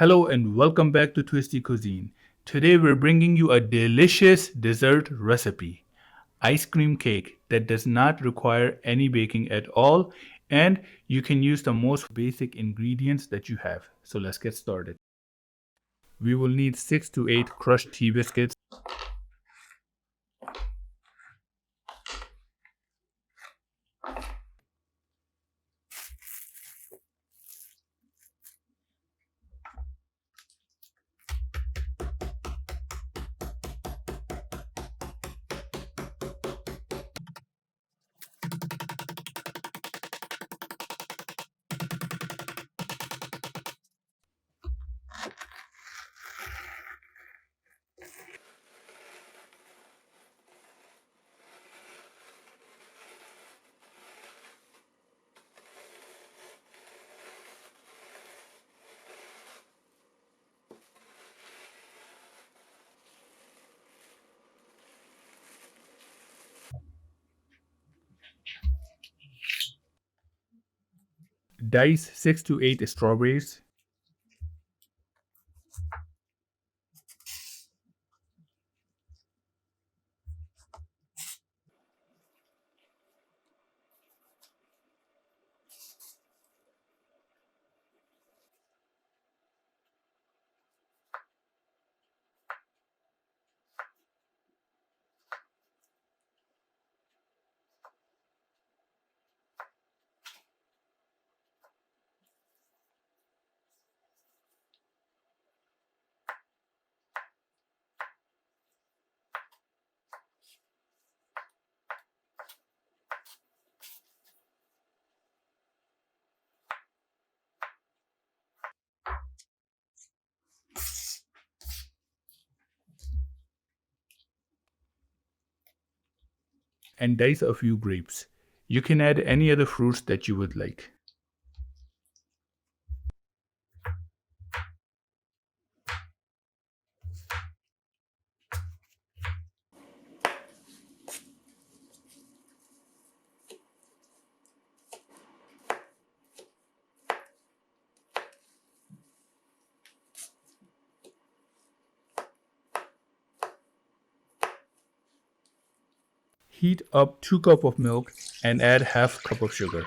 Hello and welcome back to Twisty Cuisine. Today we're bringing you a delicious dessert recipe ice cream cake that does not require any baking at all, and you can use the most basic ingredients that you have. So let's get started. We will need 6 to 8 crushed tea biscuits, dice 6 to 8 strawberries, and dice a few grapes. You can add any other fruits that you would like. Heat up 2 cups of milk and add half cup of sugar.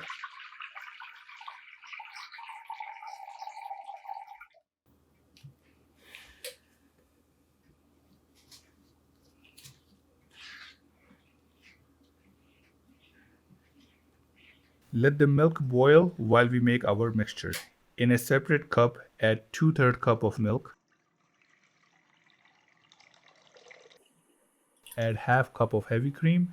Let the milk boil while we make our mixture. In a separate cup, add 2/3 cup of milk, add half cup of heavy cream,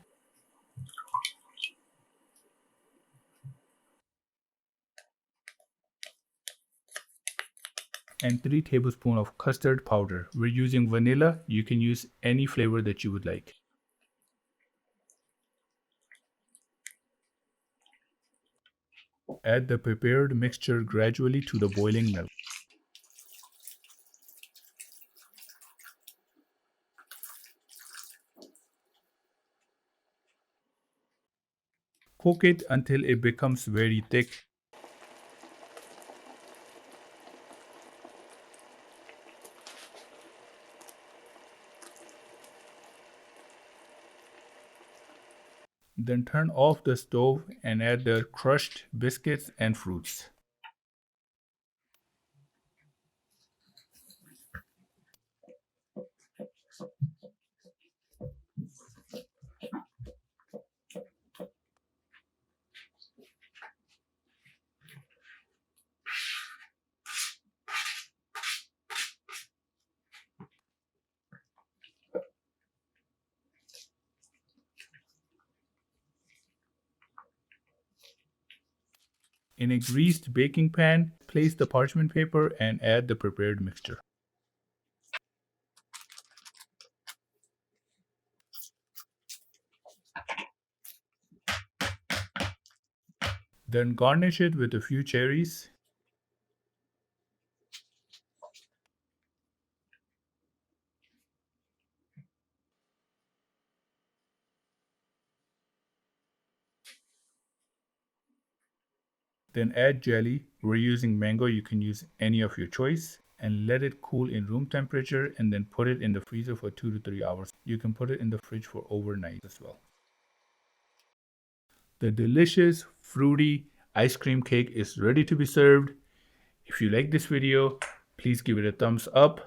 and 3 tablespoons of custard powder. We're using vanilla. You can use any flavor that you would like. Add the prepared mixture gradually to the boiling milk. Cook it until it becomes very thick. Then turn off the stove and add the crushed biscuits and fruits. In a greased baking pan, place the parchment paper and add the prepared mixture. Then garnish it with a few cherries. Then add jelly. We're using mango, you can use any of your choice. and let it cool in room temperature and then put it in the freezer for 2 to 3 hours. You can put it in the fridge for overnight as well. The delicious, fruity ice cream cake is ready to be served. If you like this video, please give it a thumbs up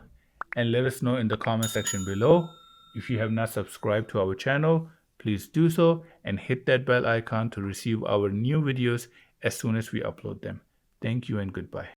and let us know in the comment section below. If you have not subscribed to our channel, please do so and hit that bell icon to receive our new videos as soon as we upload them. Thank you and goodbye.